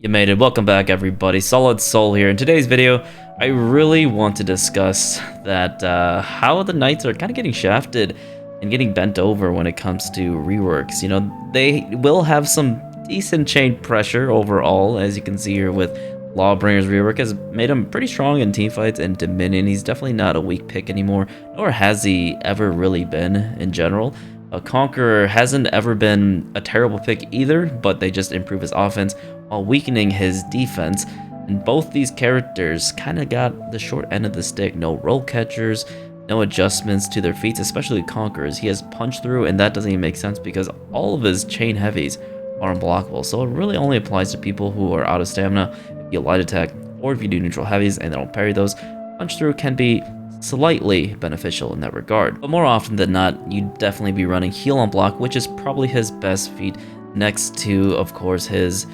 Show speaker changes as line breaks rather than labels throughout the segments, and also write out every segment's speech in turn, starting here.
You made it. Welcome back, everybody. SolidSol here. In today's video, I really want to discuss that how the knights are kind of getting shafted and getting bent over when it comes to reworks. You know, they will have some decent chain pressure overall, as you can see here with Lawbringer's rework has made him pretty strong in teamfights and Dominion. He's definitely not a weak pick anymore, nor has he ever really been in general. Conqueror hasn't ever been a terrible pick either, but they just improve his offense while weakening his defense. And both these characters kind of got the short end of the stick. No roll catchers, no adjustments to their feats, especially Conquerors. He has punch through, and that doesn't even make sense because all of his chain heavies are unblockable. So it really only applies to people who are out of stamina, if you light attack, or if you do neutral heavies and they don't parry those. Punch through can be slightly beneficial in that regard, but more often than not, you'd definitely be running heal on block, which is probably his best feat next to, of course, his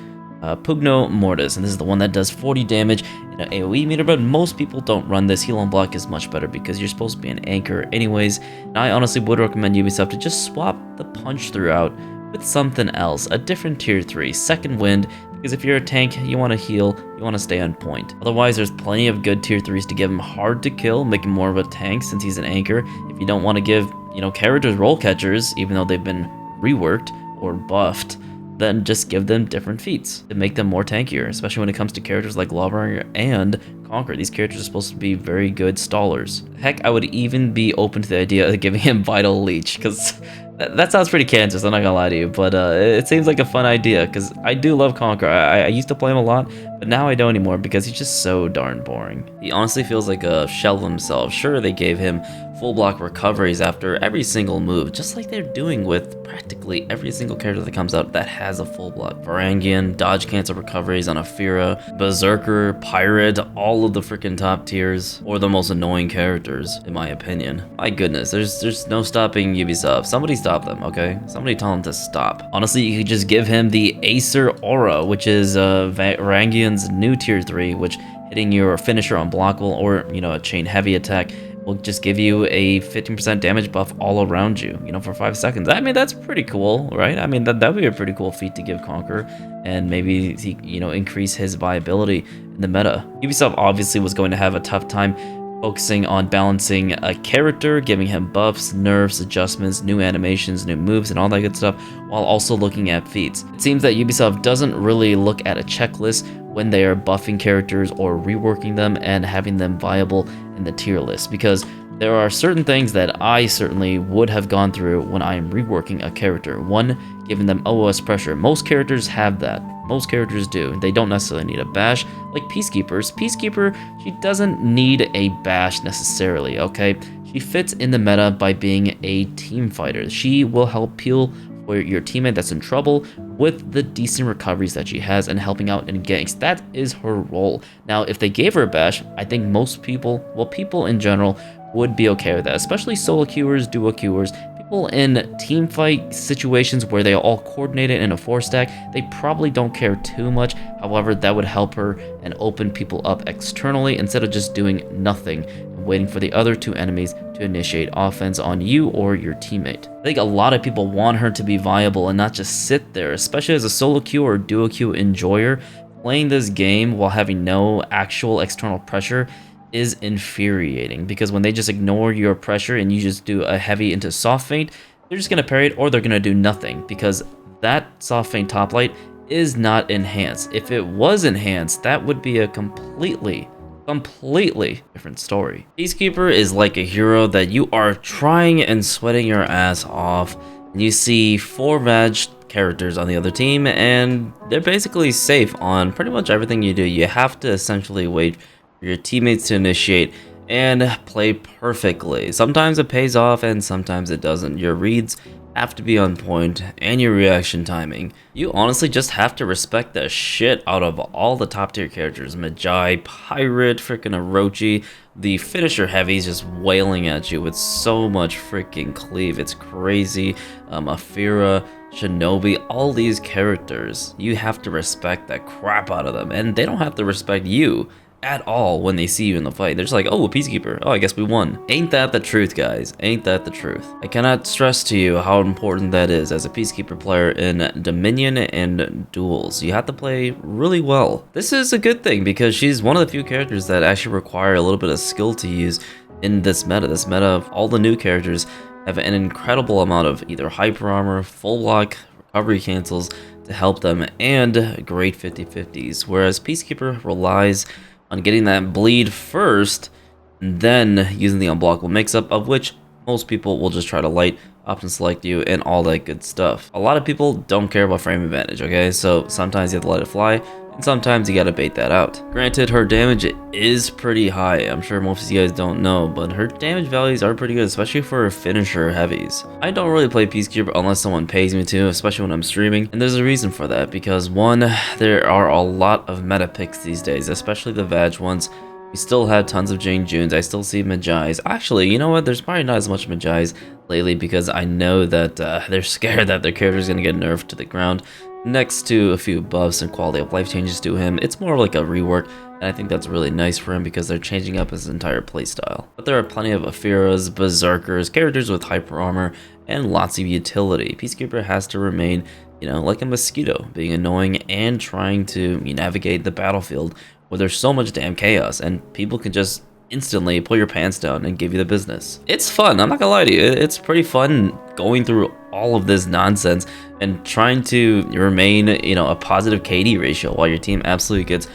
Pugno Mortis, and this is the one that does 40 damage in an AoE meter, but most people don't run this. Heal on block is much better because you're supposed to be an anchor anyways, and I honestly would recommend Ubisoft to just swap the punch through out with something else, a different tier 3, second wind, because if you're a tank, you want to heal, you want to stay on point. Otherwise, there's plenty of good tier 3s to give him hard to kill, make him more of a tank since he's an anchor. If you don't want to give, characters roll catchers, even though they've been reworked or buffed, then just give them different feats to make them more tankier, especially when it comes to characters like Lawbringer and Conqueror. These characters are supposed to be very good stallers. Heck, I would even be open to the idea of giving him Vital Leech, because that sounds pretty cancerous, I'm not gonna lie to you, but it seems like a fun idea, because I do love Conqueror. I used to play him a lot, but now I don't anymore because he's just so darn boring. He honestly feels like a shell of himself. Sure, they gave him full block recoveries after every single move, just like they're doing with practically every single character that comes out that has a full block. Varangian, dodge cancel recoveries on Aphira, Berserker, Pirate, all of the freaking top tiers, or the most annoying characters, in my opinion. My goodness, there's no stopping Ubisoft. Somebody stop them, okay? Somebody tell them to stop. Honestly, you could just give him the Acer Aura, which is Varangian's new tier 3, which hitting your finisher unblockable or, a chain heavy attack will just give you a 15% damage buff all around you, for 5 seconds. I mean, that's pretty cool, right? I mean, that would be a pretty cool feat to give Conqueror, and maybe he, increase his viability in the meta. Ubisoft obviously was going to have a tough time focusing on balancing a character, giving him buffs, nerfs, adjustments, new animations, new moves, and all that good stuff, while also looking at feats. It seems that Ubisoft doesn't really look at a checklist when they are buffing characters or reworking them and having them viable in the tier list, because there are certain things that I certainly would have gone through when I am reworking a character. One, giving them OOS pressure. Most characters have that. Most characters do. They don't necessarily need a bash, like Peacekeepers. Peacekeeper, she doesn't need a bash necessarily, okay? She fits in the meta by being a team fighter. She will help peel for your teammate that's in trouble with the decent recoveries that she has and helping out in ganks. That is her role. Now, if they gave her a bash, I think most people, well, people in general, would be okay with that, especially solo queuers, duo queuers, people in team fight situations where they are all coordinated in a 4-stack. They probably don't care too much. However, that would help her and open people up externally instead of just doing nothing and waiting for the other two enemies to initiate offense on you or your teammate. I think a lot of people want her to be viable and not just sit there, especially as a solo queue or duo queue enjoyer. Playing this game while having no actual external pressure is infuriating, because when they just ignore your pressure and you just do a heavy into soft feint, they're just going to parry it or they're going to do nothing, because that soft feint top light is not enhanced. If it was enhanced, that would be a completely different story. Peacekeeper is like a hero that you are trying and sweating your ass off, and you see 4 matched characters on the other team and they're basically safe on pretty much everything you do. You have to essentially wait for your teammates to initiate and play perfectly. Sometimes it pays off and sometimes it doesn't. Your reads have to be on point and your reaction timing. You honestly just have to respect the shit out of all the top tier characters. Magi, Pirate, freaking Orochi, the finisher heavies just wailing at you with so much freaking cleave. It's crazy. Aphira, Shinobi, all these characters, you have to respect the crap out of them, and they don't have to respect you. at all when they see you in the fight. They're just like, oh, a Peacekeeper. Oh, I guess we won. Ain't that the truth, guys? Ain't that the truth? I cannot stress to you how important that is as a Peacekeeper player in Dominion and duels. You have to play really well. This is a good thing because she's one of the few characters that actually require a little bit of skill to use in this meta. This meta of all the new characters have an incredible amount of either hyper armor, full block, recovery cancels to help them, and great 50-50s, whereas Peacekeeper relies on getting that bleed first, and then using the unblockable mix-up, of which most people will just try to light, option select you, and all that good stuff. A lot of people don't care about frame advantage, okay? So sometimes you have to let it fly, and sometimes you gotta bait that out. Granted, her damage is pretty high. I'm sure most of you guys don't know, but her damage values are pretty good, especially for finisher heavies. I don't really play Peacekeeper unless someone pays me to, especially when I'm streaming, and there's a reason for that, because one, there are a lot of meta picks these days, especially the Vag ones. We still have tons of Jane Junes. I still see Majais. Actually, you know what? There's probably not as much Majais lately because I know that they're scared that their character is going to get nerfed to the ground. Next to a few buffs and quality of life changes to him, it's more like a rework, and I think that's really nice for him because they're changing up his entire playstyle. But there are plenty of Afiras, Berserkers, characters with hyper armor, and lots of utility. Peacekeeper has to remain, you know, like a mosquito, being annoying and trying to navigate the battlefield where there's so much damn chaos and people can just instantly pull your pants down and give you the business. It's fun, I'm not gonna lie to you. It's pretty fun going through all of this nonsense and trying to remain, you know, a positive KD ratio while your team absolutely gets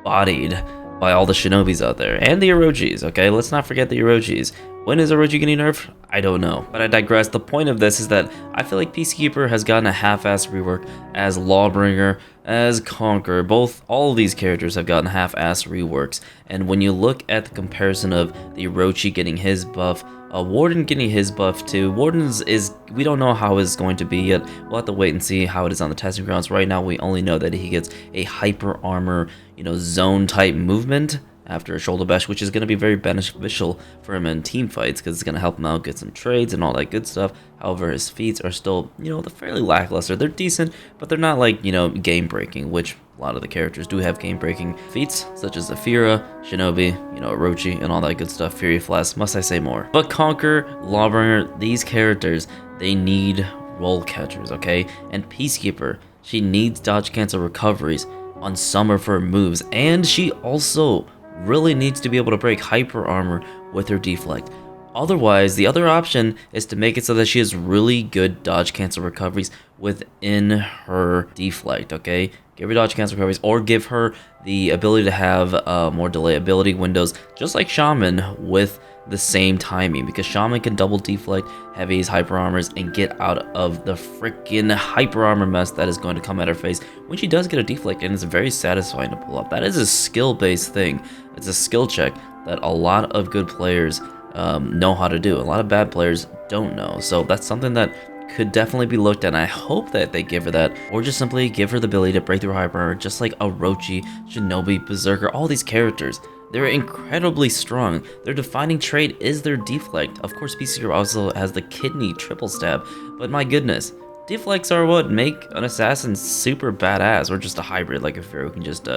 bodied by all the Shinobis out there and the Orochis, okay? Let's not forget the Orochis. When is Orochi getting nerfed? I don't know. But I digress. The point of this is that I feel like Peacekeeper has gotten a half-ass rework, as Lawbringer, as Conqueror. All of these characters have gotten half-ass reworks. And when you look at the comparison of the Orochi getting his buff, Warden getting his buff too. Warden's we don't know how it's going to be yet. We'll have to wait and see how it is on the testing grounds. Right now, we only know that he gets a hyper armor, you know, zone type movement after a shoulder bash, which is going to be very beneficial for him in team fights because it's going to help him out get some trades and all that good stuff. However, his feats are still, you know, they're fairly lackluster. They're decent, but they're not like, you know, game breaking, which a lot of the characters do have game breaking feats, such as Zafira, Shinobi, you know, Orochi, and all that good stuff. Fury Flask, must I say more? But Conquer, Lawbringer, these characters, they need roll catchers, okay? And Peacekeeper, she needs dodge cancel recoveries on some of her moves, and she also really needs to be able to break hyper armor with her deflect. Otherwise, the other option is to make it so that she has really good dodge cancel recoveries within her deflect, okay? Give her dodge cancel recoveries, or give her the ability to have more delay ability windows, just like Shaman, with the same timing, because Shaman can double deflect heavies, hyper armors, and get out of the freaking hyper armor mess that is going to come at her face when she does get a deflect, and it's very satisfying to pull up. That is a skill-based thing. It's a skill check that a lot of good players know how to do. A lot of bad players don't know, so that's something that could definitely be looked at, and I hope that they give her that, or just simply give her the ability to break through hyper armor, just like Orochi, Shinobi, Berserker, all these characters. They're incredibly strong. Their defining trait is their deflect. Of course, Peacekeeper also has the kidney triple stab, but my goodness, deflects are what make an assassin super badass, or just a hybrid like a Pharaoh who can just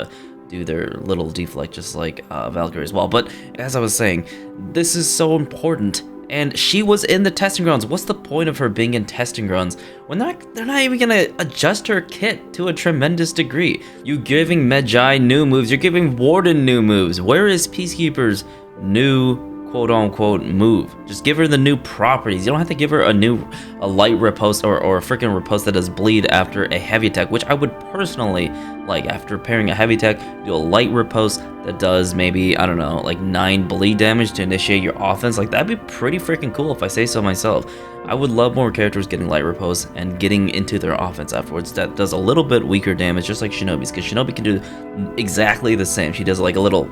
do their little deflect just like Valkyrie as well. But as I was saying, this is so important. And she was in the testing grounds. What's the point of her being in testing grounds when they're not even gonna adjust her kit to a tremendous degree? You giving Medjai new moves, you're giving Warden new moves. Where is Peacekeeper's new quote-unquote move? Just give her the new properties. You don't have to give her a light riposte or a freaking riposte that does bleed after a heavy attack, which I would personally like. After pairing a heavy attack, do a light riposte that does maybe, I don't know, like 9 bleed damage to initiate your offense. Like, that'd be pretty freaking cool if I say so myself. I would love more characters getting light riposte and getting into their offense afterwards. That does a little bit weaker damage, just like Shinobi's, because Shinobi can do exactly the same. She does like a little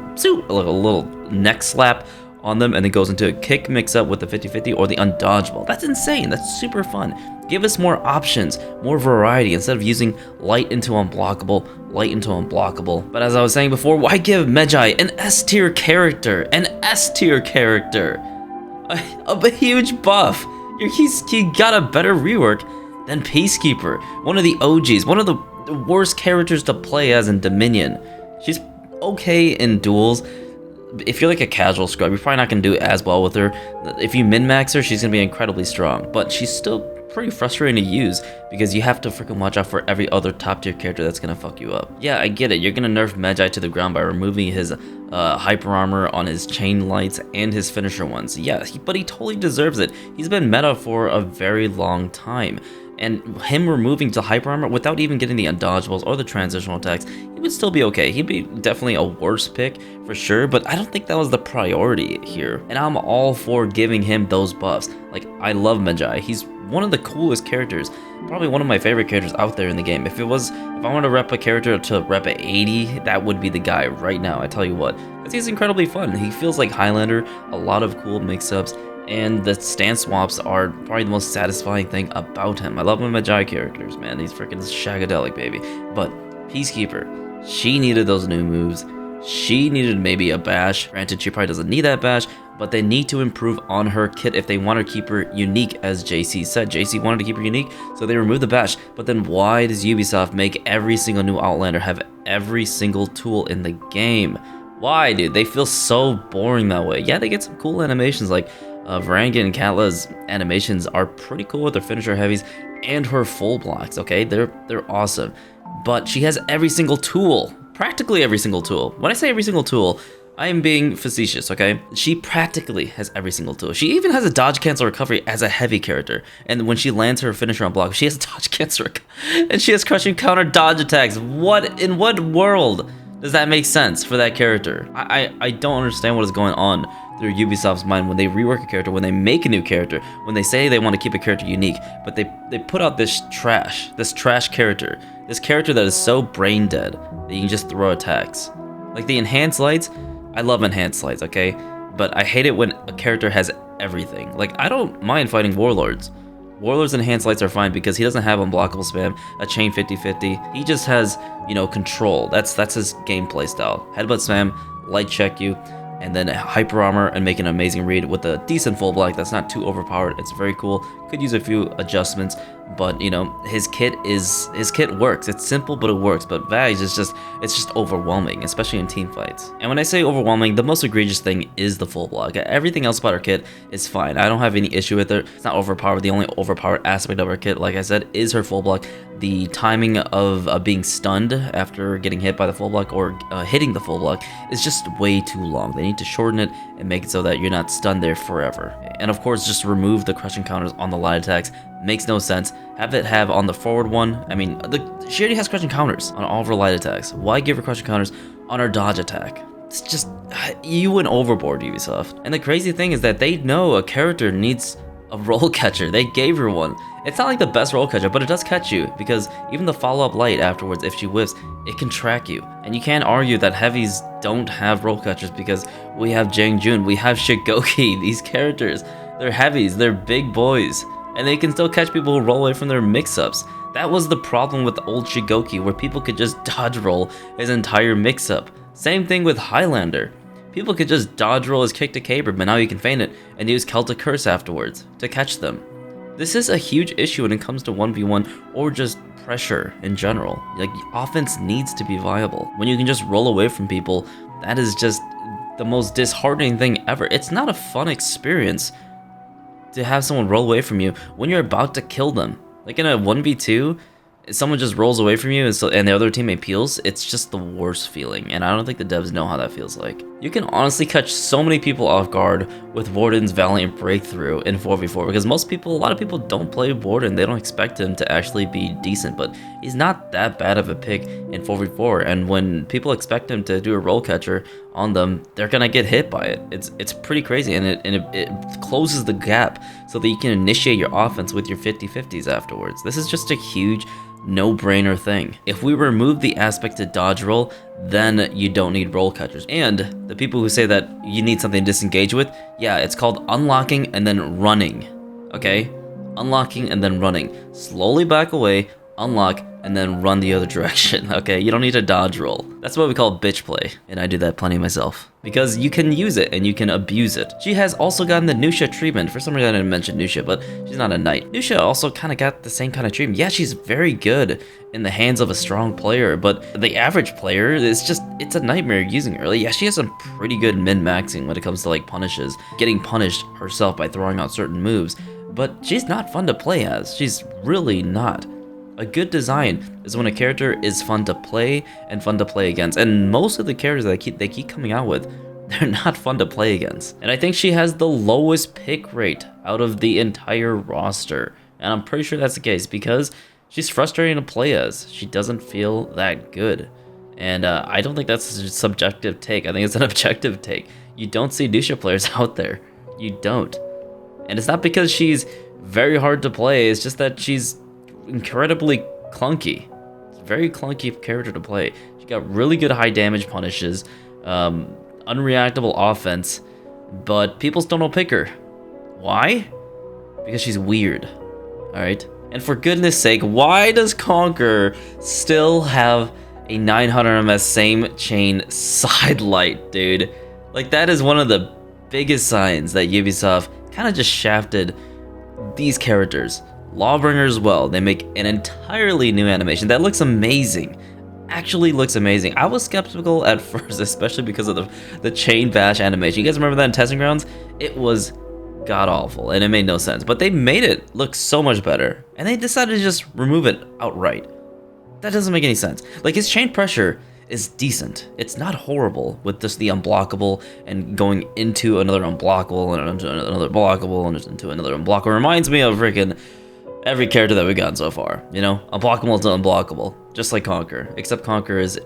neck slap on them, and then goes into a kick mix-up with the 50-50 or the undodgeable. That's insane. That's super fun. Give us more options, more variety, instead of using light into unblockable. But as I was saying before, why give Medjai an S-tier character? An S-tier character! A huge buff! He got a better rework than Peacekeeper. One of the OGs, one of the worst characters to play as in Dominion. She's okay in duels. If you're like a casual scrub, you're probably not going to do as well with her. If you min-max her, she's going to be incredibly strong, but she's still pretty frustrating to use because you have to freaking watch out for every other top tier character that's going to fuck you up. Yeah, I get it. You're going to nerf Magi to the ground by removing his hyper armor on his chain lights and his finisher ones. Yeah, but he totally deserves it. He's been meta for a very long time. And him removing to hyper armor without even getting the undodgeables or the transitional attacks, he would still be okay. He'd be definitely a worse pick for sure, but I don't think that was the priority here. And I'm all for giving him those buffs. Like, I love Magi. He's one of the coolest characters, probably one of my favorite characters out there in the game. If I wanted to rep a character to rep at 80, that would be the guy right now, I tell you what. Because he's incredibly fun. He feels like Highlander, a lot of cool mix-ups, and the stance swaps are probably the most satisfying thing about him. I love my Magi characters, man. He's freaking shagadelic, baby. But Peacekeeper, she needed those new moves. She needed maybe a bash. Granted, she probably doesn't need that bash, but they need to improve on her kit if they want to keep her unique, as JC said. JC wanted to keep her unique, so they removed the bash. But then why does Ubisoft make every single new Outlander have every single tool in the game? Why, dude? They feel so boring that way. Yeah, they get some cool animations like Varangian and Katla's animations are pretty cool with their finisher heavies and her full blocks, okay? They're awesome. But she has every single tool, practically every single tool. When I say every single tool, I am being facetious, okay? She practically has every single tool. She even has a dodge cancel recovery as a heavy character. And when she lands her finisher on block, she has dodge cancel and she has crushing counter dodge attacks. In what world does that make sense for that character? I don't understand what is going on through Ubisoft's mind when they rework a character, when they make a new character, when they say they want to keep a character unique, but they put out this trash character, this character that is so brain dead that you can just throw attacks. Like the enhanced lights, I love enhanced lights, okay? But I hate it when a character has everything. Like, I don't mind fighting Warlords. Warlord's enhanced lights are fine because he doesn't have unblockable spam, a chain 50-50. He just has, you know, control. That's his gameplay style. Headbutt spam, light check you, and then hyper armor and make an amazing read with a decent full block that's not too overpowered. It's very cool. Could use a few adjustments, but you know, his kit works. It's simple, but it works. But Vag's is just, it's just overwhelming, especially in team fights. And when I say overwhelming, the most egregious thing is the full block. Everything else about her kit is fine. I don't have any issue with it. It's not overpowered. The only overpowered aspect of her kit, like I said, is her full block. The timing of being stunned after getting hit by the full block or hitting the full block is just way too long. They need to shorten it and make it so that you're not stunned there forever. And of course, just remove the crushing counters on the light attacks. Makes no sense. Have it have on the forward one. I mean, she already has crushing counters on all of her light attacks. Why give her crushing counters on her dodge attack? It's just, you went overboard, Ubisoft. And the crazy thing is that they know a character needs a roll catcher. They gave her one. It's not like the best roll catcher, but it does catch you because even the follow-up light afterwards, if she whiffs, it can track you. And you can't argue that heavies don't have roll catchers because we have Jang Jun, we have Shigoki. These characters, they're heavies, they're big boys, and they can still catch people who roll away from their mix-ups. That was the problem with the old Shigoki, where people could just dodge roll his entire mix-up. Same thing with Highlander. People could just dodge roll his kick to caber, but now you can feign it and use Celtic Curse afterwards to catch them. This is a huge issue when it comes to 1v1 or just pressure in general. Like, offense needs to be viable. When you can just roll away from people, that is just the most disheartening thing ever. It's not a fun experience to have someone roll away from you when you're about to kill them. Like in a 1v2, if someone just rolls away from you and the other teammate peels, it's just the worst feeling, and I don't think the devs know how that feels like. You can honestly catch so many people off guard with Warden's Valiant Breakthrough in 4v4 because a lot of people don't play Warden. They don't expect him to actually be decent, but he's not that bad of a pick in 4v4, and when people expect him to do a roll catcher on them, they're gonna get hit by it. It's pretty crazy, and it closes the gap so that you can initiate your offense with your 50-50s afterwards. This is just a huge no-brainer thing. If we remove the aspect to dodge roll, then you don't need roll catchers. And the people who say that you need something to disengage with, yeah, it's called unlocking and then running, okay? Unlocking and then running. Slowly back away, unlock, and then run the other direction, okay? You don't need to dodge roll. That's what we call bitch play, and I do that plenty myself. Because you can use it, and you can abuse it. She has also gotten the Nusha treatment. For some reason I didn't mention Nusha, but she's not a knight. Nusha also kind of got the same kind of treatment. Yeah, she's very good in the hands of a strong player, but the average player, it's a nightmare using her. Like, yeah, she has some pretty good min-maxing when it comes to like punishes, getting punished herself by throwing out certain moves, but she's not fun to play as. She's really not. A good design is when a character is fun to play and fun to play against, and most of the characters that they keep coming out with, they're not fun to play against. And I think she has the lowest pick rate out of the entire roster, and I'm pretty sure that's the case because she's frustrating to play as. She doesn't feel that good, and I don't think that's a subjective take. I think it's an objective take. You don't see Nusha players out there. You don't. And it's not because she's very hard to play, it's just that she's incredibly clunky. It's a very clunky character to play. She got really good high damage punishes, unreactable offense, but people still don't pick her. Why? Because she's weird. Alright? And for goodness sake, why does Conquer still have a 900 ms same chain side light, dude? Like, that is one of the biggest signs that Ubisoft kind of just shafted these characters. Lawbringer as well. They make an entirely new animation that looks amazing. Actually looks amazing. I was skeptical at first, especially because of the chain bash animation. You guys remember that in Testing Grounds? It was god-awful, and it made no sense. But they made it look so much better, and they decided to just remove it outright. That doesn't make any sense. Like, his chain pressure is decent. It's not horrible with just the unblockable and going into another unblockable and into another blockable and into another unblockable. It reminds me of freaking every character that we've gotten so far, you know? Unblockable to unblockable, just like Conquer. Except Conquer is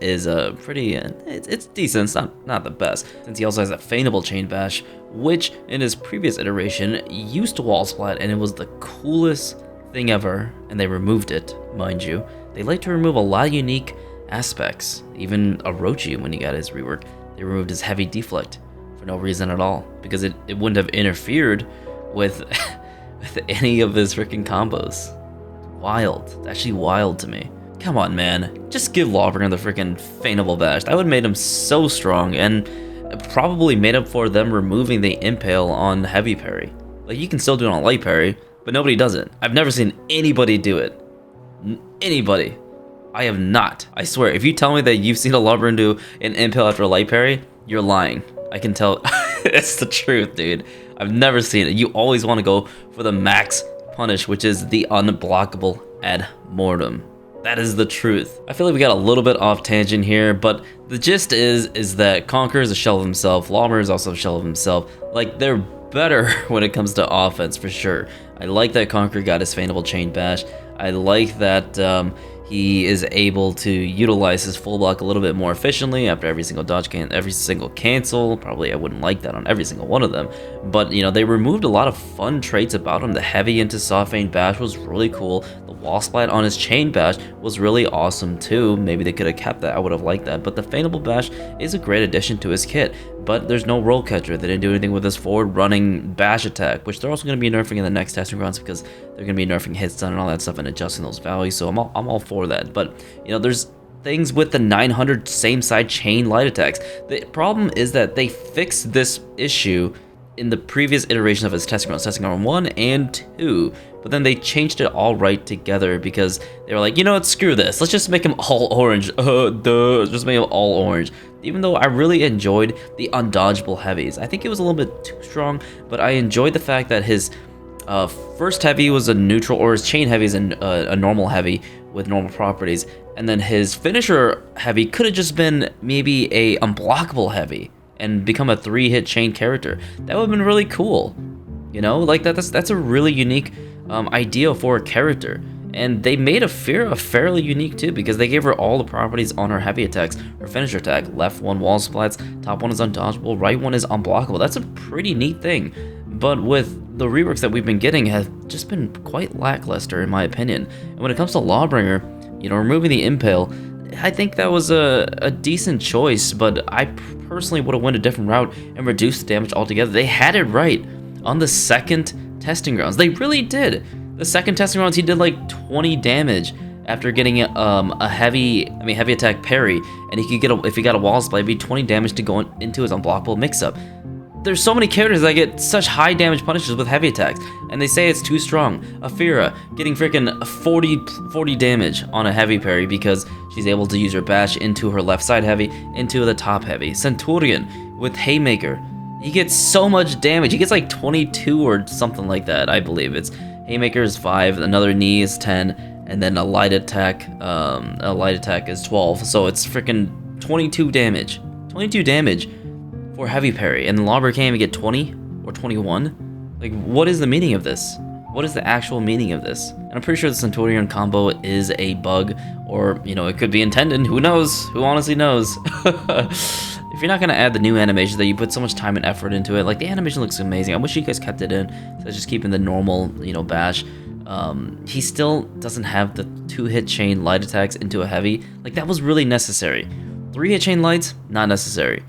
pretty, it's decent, it's not the best, since he also has a feightable chain bash, which in his previous iteration used to wall splat, and it was the coolest thing ever, and they removed it, mind you. They like to remove a lot of unique aspects. Even Orochi, when he got his rework, they removed his heavy deflect for no reason at all, because it wouldn't have interfered with with any of his freaking combos. Wild. It's actually wild to me. Come on, man. Just give Lawbringer the freaking feightable bash. That would have made him so strong, and probably made up for them removing the impale on heavy parry. Like, you can still do it on light parry, but nobody does it. I've never seen anybody do it. Anybody. I have not. I swear, if you tell me that you've seen a Lawbringer do an impale after a light parry, you're lying. I can tell. It's the truth, dude. I've never seen it. You always want to go for the max punish, which is the unblockable ad mortem. That is the truth. I feel like we got a little bit off tangent here, but the gist is that Conquer is a shell of himself. Lawbringer is also a shell of himself. Like, they're better when it comes to offense, for sure. I like that Conquer got his feightable chain bash. I like that he is able to utilize his full block a little bit more efficiently after every single dodge every single cancel. Probably I wouldn't like that on every single one of them, but you know, they removed a lot of fun traits about him. The heavy into soft feint bash was really cool. The wall splat on his chain bash was really awesome too. Maybe they could have kept that. I would have liked that. But the feightable bash is a great addition to his kit, but there's no roll catcher. They didn't do anything with his forward running bash attack, which they're also going to be nerfing in the next testing grounds, because they're going to be nerfing hit stun and all that stuff and adjusting those values. So I'm all for that. But you know, there's things with the 900 same side chain light attacks. The problem is that they fixed this issue in the previous iteration of his testing ground 1 and 2, but then they changed it all right together because they were like, you know what, screw this, let's just make him all orange. Just make him all orange. Even though I really enjoyed the undodgeable heavies, I think it was a little bit too strong, but I enjoyed the fact that his first heavy was a neutral, or his chain heavy is a normal heavy with normal properties, and then his finisher heavy could have just been maybe a unblockable heavy and become a 3-hit chain character. That would have been really cool. You know, like that's a really unique idea for a character. And they made Afira fairly unique too, because they gave her all the properties on her heavy attacks. Her finisher attack, left one wall splats, top one is undodgeable, right one is unblockable. That's a pretty neat thing. But with the reworks that we've been getting have just been quite lackluster in my opinion. And when it comes to Lawbringer, you know, removing the impale, I think that was a decent choice, but I personally would have went a different route and reduced the damage altogether. They had it right on the second testing grounds. They really did. The second testing grounds, he did like 20 damage after getting a heavy attack parry, and he could get if he got a wall split, it'd be 20 damage to go into his unblockable mix-up. There's so many characters that get such high damage punishes with heavy attacks, and they say it's too strong. Afira getting freaking 40 damage on a heavy parry because she's able to use her bash into her left side heavy, into the top heavy. Centurion with Haymaker, he gets so much damage. He gets like 22 or something like that, I believe. It's Haymaker is 5, another knee is 10, and then a light attack is 12. So it's freaking 22 damage. 22 damage for heavy parry, and the Lawbreaker can't even get 20 or 21. Like, what is the meaning of this? What is the actual meaning of this? And I'm pretty sure the Centurion combo is a bug, or, you know, it could be intended. Who knows? Who honestly knows? If you're not gonna add the new animations that you put so much time and effort into it, like, the animation looks amazing. I wish you guys kept it in, so just keeping the normal, you know, bash. He still doesn't have the 2-hit chain light attacks into a heavy. Like, that was really necessary. 3-hit chain lights, not necessary.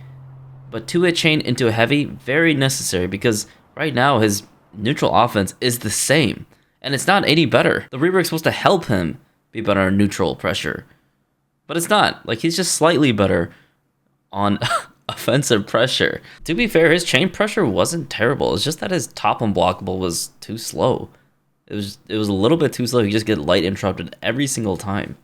But 2-hit chain into a heavy, very necessary, because right now his neutral offense is the same, and it's not any better. The rework's supposed to help him be better on neutral pressure, but it's not. Like, he's just slightly better on offensive pressure. To be fair, his chain pressure wasn't terrible. It's just that his top unblockable was too slow. It was a little bit too slow. He just get light interrupted every single time.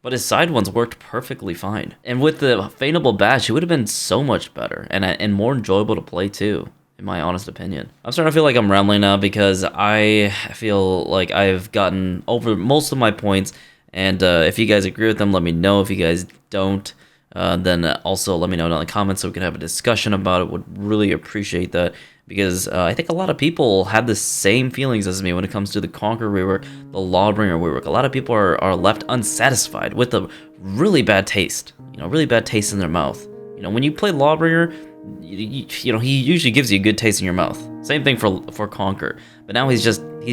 But his side ones worked perfectly fine. And with the feightable bash, it would have been so much better and more enjoyable to play too, in my honest opinion. I'm starting to feel like I'm rambling now because I feel like I've gotten over most of my points. And if you guys agree with them, let me know. If you guys don't, then also let me know in the comments so we can have a discussion about it. Would really appreciate that, because I think a lot of people had the same feelings as me when it comes to the Conquer rework, the Lawbringer rework. A lot of people are left unsatisfied with a really bad taste, you know, really bad taste in their mouth. You know, when you play Lawbringer, you know, he usually gives you a good taste in your mouth. Same thing for Conquer, but now he's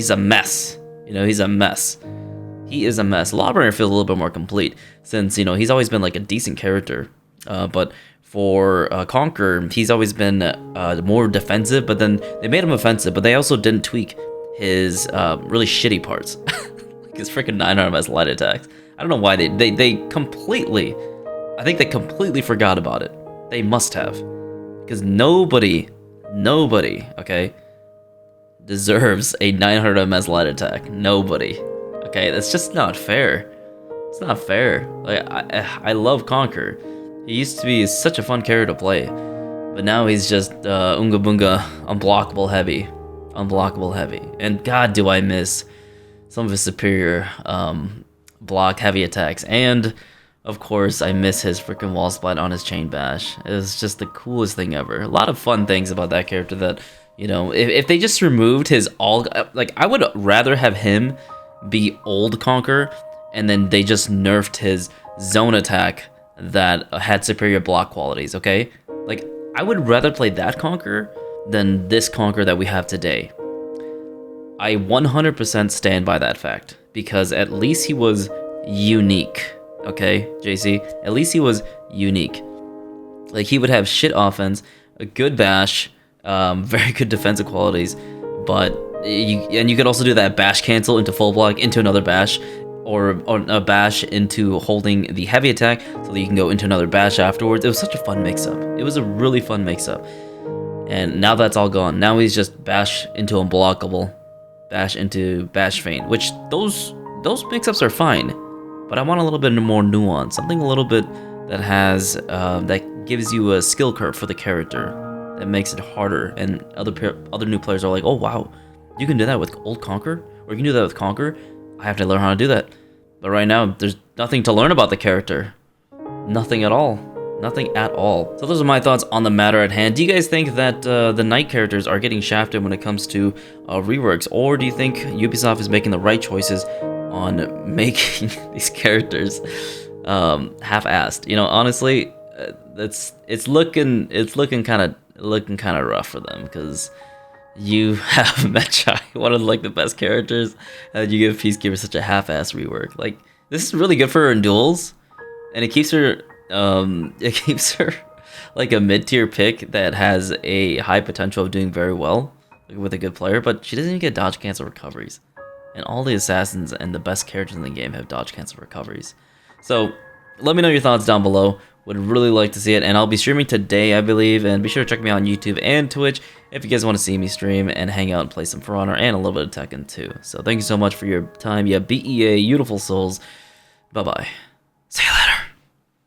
a mess. You know, he's a mess. He is a mess. Lawbringer feels a little bit more complete, since, you know, he's always been like a decent character, but for Conquer, he's always been more defensive, but then they made him offensive, but they also didn't tweak his really shitty parts. Like his freaking 9 MS light attacks. I don't know why they completely, I think they completely forgot about it. They must have. Because nobody, okay, deserves a 900 MS light attack. Nobody. Okay, that's just not fair. It's not fair. Like, I love Conquer. He used to be such a fun character to play, but now he's just Unga Bunga unblockable heavy. Unblockable heavy. And god, do I miss some of his superior block heavy attacks. And of course, I miss his freaking wall splat on his chain bash. It was just the coolest thing ever. A lot of fun things about that character that, you know, if they just removed his all, like, I would rather have him be old Conquer, and then they just nerfed his zone attack that had superior block qualities, okay? Like, I would rather play that Conquer than this Conquer that we have today. I 100% stand by that fact, because at least he was unique, okay, JC? At least he was unique. Like, he would have shit offense, a good bash, very good defensive qualities, but you could also do that bash cancel into full block into another bash, or a bash into holding the heavy attack so that you can go into another bash afterwards. It was such a fun mix-up. It was a really fun mix-up. And now that's all gone. Now he's just bash into unblockable, bash into bash feint, which those mix-ups are fine, but I want a little bit more nuance, something a little bit that has that gives you a skill curve for the character, that makes it harder, and other new players are like, oh wow, you can do that with old Conquer, or you can do that with Conquer. I have to learn how to do that. But right now, there's nothing to learn about the character. Nothing at all. Nothing at all. So those are my thoughts on the matter at hand. Do you guys think that the Knight characters are getting shafted when it comes to reworks? Or do you think Ubisoft is making the right choices on making these characters half-assed? You know, honestly, it's looking kind of rough for them, because you have Mecha, one of like the best characters, and you give Peacekeeper such a half-ass rework. Like, this is really good for her in duels, and it keeps her like a mid-tier pick that has a high potential of doing very well with a good player, but she doesn't even get dodge cancel recoveries. and all the assassins and the best characters in the game have dodge cancel recoveries. So let me know your thoughts down below. Would really like to see it, and I'll be streaming today, I believe, and be sure to check me out on YouTube and Twitch if you guys want to see me stream and hang out and play some For Honor and a little bit of Tekken too. So thank you so much for your time. Yeah, BEA, beautiful souls. Bye-bye. See you later.